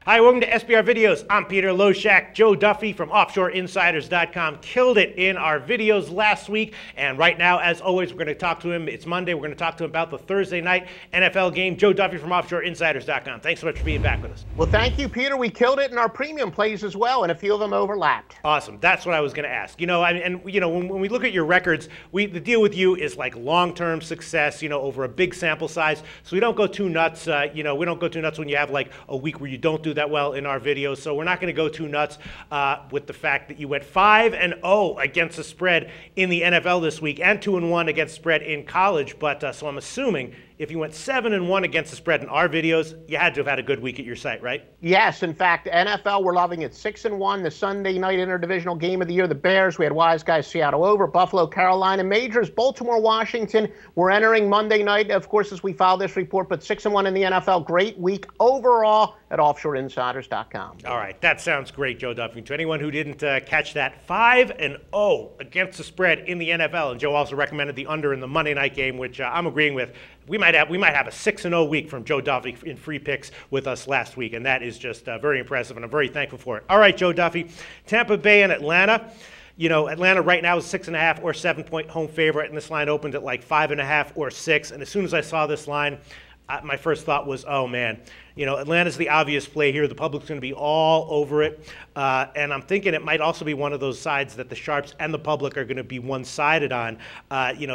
Hi, welcome to SBR Videos. I'm Peter Loshak. Joe Duffy from OffshoreInsiders.com killed it in our videos last week. And right now, as always, we're going to talk to him. It's Monday. We're going to talk to him about the Thursday night NFL game. Joe Duffy from OffshoreInsiders.com. Thanks so much for being back with us. Well, thank you, Peter. We killed it in our premium plays as well, and a few of them overlapped. Awesome. That's what I was going to ask. When we look at your records, the deal with you is like long-term success, over a big sample size. So we don't go too nuts. We don't go too nuts when you have like a week where you don't do that well in our videos. So we're not going to go too nuts with the fact that you went 5-0 against the spread in the NFL this week and 2-1 against the spread in college. But so I'm assuming if you went 7-1 against the spread in our videos, you had to have had a good week at your site, right? Yes, in fact, NFL, we're loving it. 6-1, the Sunday night interdivisional game of the year, the Bears. We had Wise Guys Seattle over, Buffalo, Carolina, Majors, Baltimore, Washington. We're entering Monday night, of course, as we file this report, but 6-1 in the NFL. Great week overall at OffshoreInsiders.com. All right, that sounds great, Joe Duffy. To anyone who didn't catch that, 5-0 against the spread in the NFL, and Joe also recommended the under in the Monday night game, which I'm agreeing with. We might have a 6-0 week from Joe Duffy in free picks with us last week, and that is just very impressive, and I'm very thankful for it. All right, Joe Duffy, Tampa Bay and Atlanta. Atlanta right now is 6.5 or 7-point home favorite, and this line opened at like 5.5 or 6. And as soon as I saw this line, my first thought was, oh man, Atlanta's the obvious play here. The public's going to be all over it. And I'm thinking it might also be one of those sides that the sharps and the public are going to be one-sided on,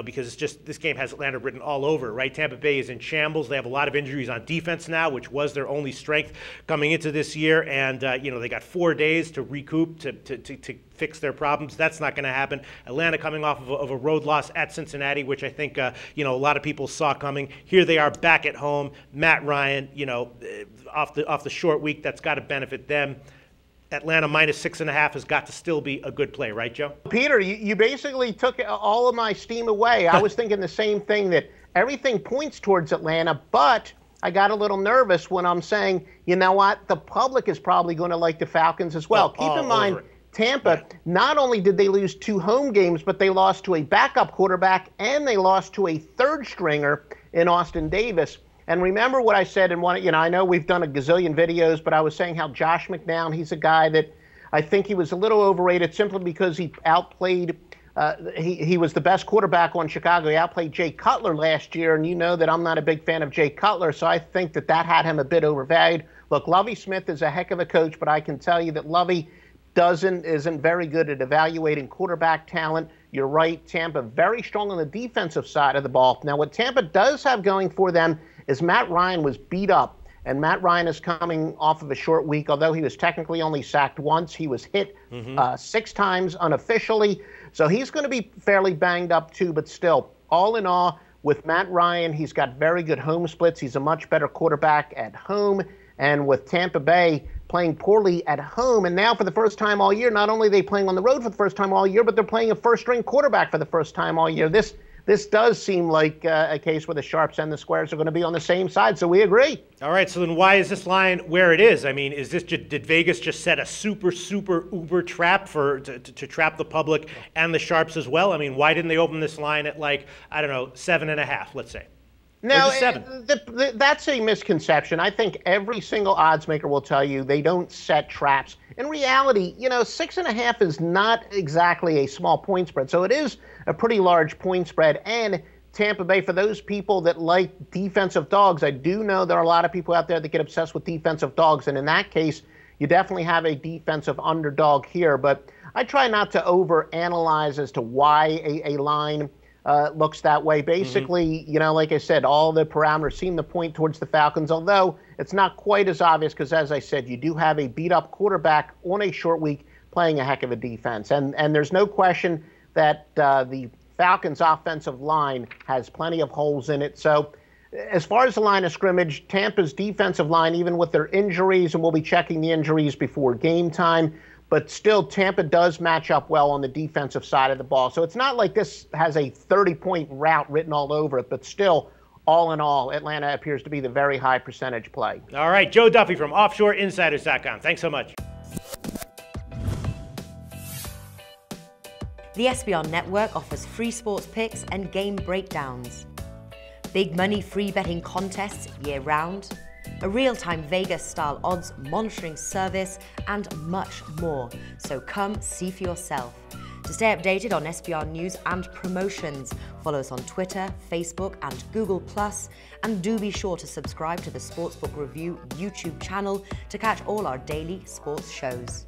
because it's just this game has Atlanta written all over, right? Tampa Bay is in shambles. They have a lot of injuries on defense now, which was their only strength coming into this year. And, they got 4 days to recoup, to fix their problems. That's not going to happen. Atlanta coming off of a road loss at Cincinnati, which I think, a lot of people saw coming. Here they are back at home. Matt Ryan, off the short week, that's got to benefit them. Atlanta minus 6.5 has got to still be a good play, right, Joe? Peter, you basically took all of my steam away. I was thinking the same thing, that everything points towards Atlanta, but I got a little nervous when I'm saying, you know what, the public is probably going to like the Falcons as well. Keep in mind, Tampa, not only did they lose 2 home games, but they lost to a backup quarterback and they lost to a third stringer in Austin Davis. And remember what I said in one, I know we've done a gazillion videos, but I was saying how Josh McDowell, he's a guy that I think he was a little overrated simply because he outplayed, he was the best quarterback on Chicago. He outplayed Jay Cutler last year, and you know that I'm not a big fan of Jay Cutler, so I think that had him a bit overvalued. Look, Lovie Smith is a heck of a coach, but I can tell you that Lovie isn't very good at evaluating quarterback talent. You're right, Tampa very strong on the defensive side of the ball. Now, what Tampa does have going for them is Matt Ryan was beat up, and Matt Ryan is coming off of a short week. Although he was technically only sacked once, he was hit 6 times unofficially. So he's going to be fairly banged up too, but still, all in all, with Matt Ryan, he's got very good home splits. He's a much better quarterback at home. And with Tampa Bay playing poorly at home, and now for the first time all year, not only are they playing on the road for the first time all year, but they're playing a first-string quarterback for the first time all year. This does seem like a case where the sharps and the squares are going to be on the same side, so we agree. All right, so then why is this line where it is? I mean, did Vegas just set a super uber trap to trap the public and the sharps as well? I mean, why didn't they open this line at 7.5, let's say? No, that's a misconception. I think every single odds maker will tell you they don't set traps. In reality, 6.5 is not exactly a small point spread, so it is a pretty large point spread. And Tampa Bay, for those people that like defensive dogs, I do know there are a lot of people out there that get obsessed with defensive dogs, and in that case, you definitely have a defensive underdog here. But I try not to overanalyze as to why a line looks that way. Basically, like I said, all the parameters seem to point towards the Falcons, although it's not quite as obvious because, as I said, you do have a beat-up quarterback on a short week playing a heck of a defense. And there's no question that the Falcons' offensive line has plenty of holes in it. So as far as the line of scrimmage, Tampa's defensive line, even with their injuries, and we'll be checking the injuries before game time, but still, Tampa does match up well on the defensive side of the ball. So it's not like this has a 30-point route written all over it, but still, all in all, Atlanta appears to be the very high percentage play. All right, Joe Duffy from OffshoreInsiders.com. Thanks so much. The SBR Network offers free sports picks and game breakdowns. Big money free betting contests year-round. a real-time Vegas-style odds monitoring service, and much more. So come see for yourself. To stay updated on SBR news and promotions, follow us on Twitter, Facebook, and Google+, and do be sure to subscribe to the Sportsbook Review YouTube channel to catch all our daily sports shows.